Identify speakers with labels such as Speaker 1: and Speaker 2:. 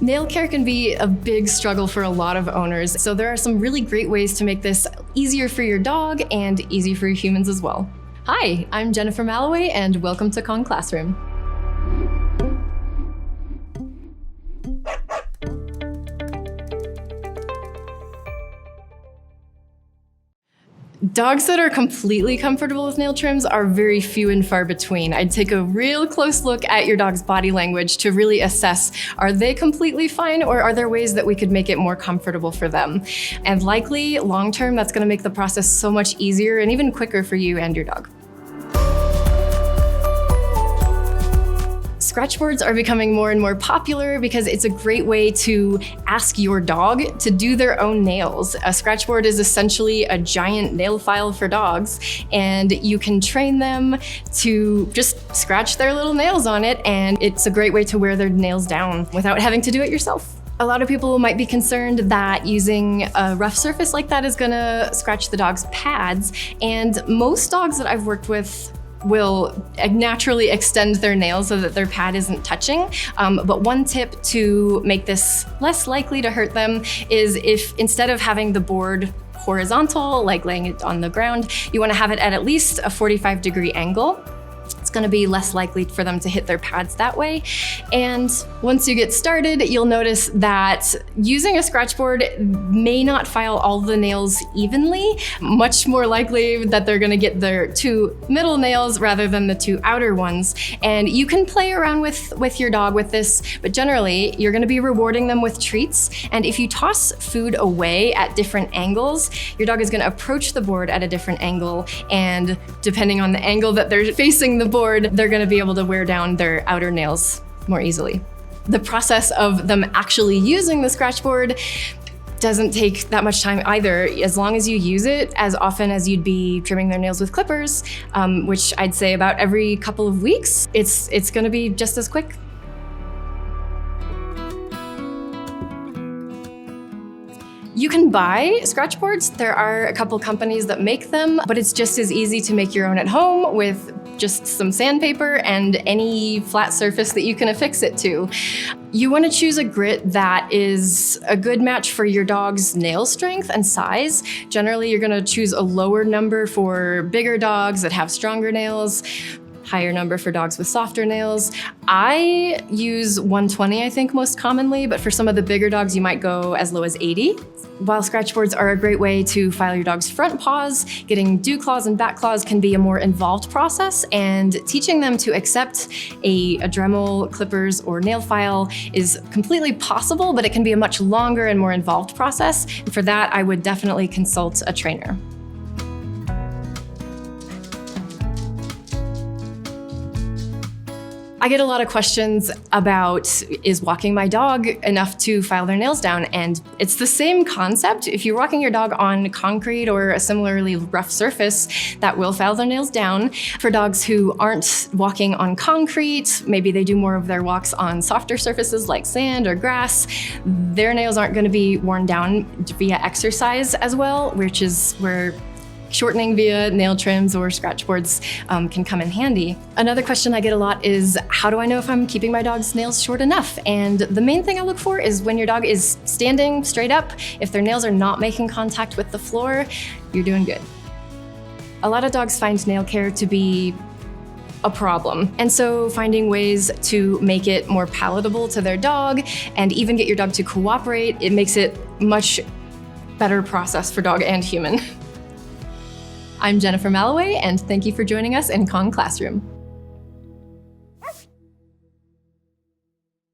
Speaker 1: Nail care can be a big struggle for a lot of owners, so there are some really great ways to make this easier for your dog and easy for humans as well. Hi, I'm Jennifer Malawey, and welcome to Kong Classroom. Dogs that are completely comfortable with nail trims are very few and far between. I'd take a real close look at your dog's body language to really assess, are they completely fine, or are there ways that we could make it more comfortable for them? And likely, long-term, that's gonna make the process so much easier and even quicker for you and your dog. Scratchboards are becoming more and more popular because it's a great way to ask your dog to do their own nails. A scratchboard is essentially a giant nail file for dogs, and you can train them to just scratch their little nails on it, and it's a great way to wear their nails down without having to do it yourself. A lot of people might be concerned that using a rough surface like that is gonna scratch the dog's pads, and most dogs that I've worked with will naturally extend their nails so that their pad isn't touching. But one tip to make this less likely to hurt them is if instead of having the board horizontal, like laying it on the ground, you want to have it at least a 45-degree angle. It's going to be less likely for them to hit their pads that way. And once you get started, you'll notice that using a scratchboard may not file all the nails evenly, much more likely that they're going to get their two middle nails rather than the two outer ones. And you can play around with your dog with this, but generally you're going to be rewarding them with treats. And if you toss food away at different angles, your dog is going to approach the board at a different angle. And depending on the angle that they're facing the board, they're going to be able to wear down their outer nails more easily. The process of them actually using the scratchboard doesn't take that much time either, as long as you use it as often as you'd be trimming their nails with clippers, which I'd say about every couple of weeks. It's going to be just as quick. You can buy scratchboards. There are a couple companies that make them, but it's just as easy to make your own at home with just some sandpaper and any flat surface that you can affix it to. You want to choose a grit that is a good match for your dog's nail strength and size. Generally, you're going to choose a lower number for bigger dogs that have stronger nails, higher number for dogs with softer nails. I use 120, I think, most commonly, but for some of the bigger dogs, you might go as low as 80. While scratchboards are a great way to file your dog's front paws, getting dew claws and back claws can be a more involved process, and teaching them to accept a Dremel, clippers, or nail file is completely possible, but it can be a much longer and more involved process. And for that, I would definitely consult a trainer. I get a lot of questions about, is walking my dog enough to file their nails down? And it's the same concept. If you're walking your dog on concrete or a similarly rough surface, that will file their nails down. For dogs who aren't walking on concrete, maybe they do more of their walks on softer surfaces like sand or grass, their nails aren't going to be worn down via exercise as well, which is where shortening via nail trims or scratchboards can come in handy. Another question I get a lot is, how do I know if I'm keeping my dog's nails short enough? And the main thing I look for is when your dog is standing straight up, if their nails are not making contact with the floor, you're doing good. A lot of dogs find nail care to be a problem. And so finding ways to make it more palatable to their dog and even get your dog to cooperate, it makes it much better process for dog and human. I'm Jennifer Malawey, and thank you for joining us in Kong Classroom.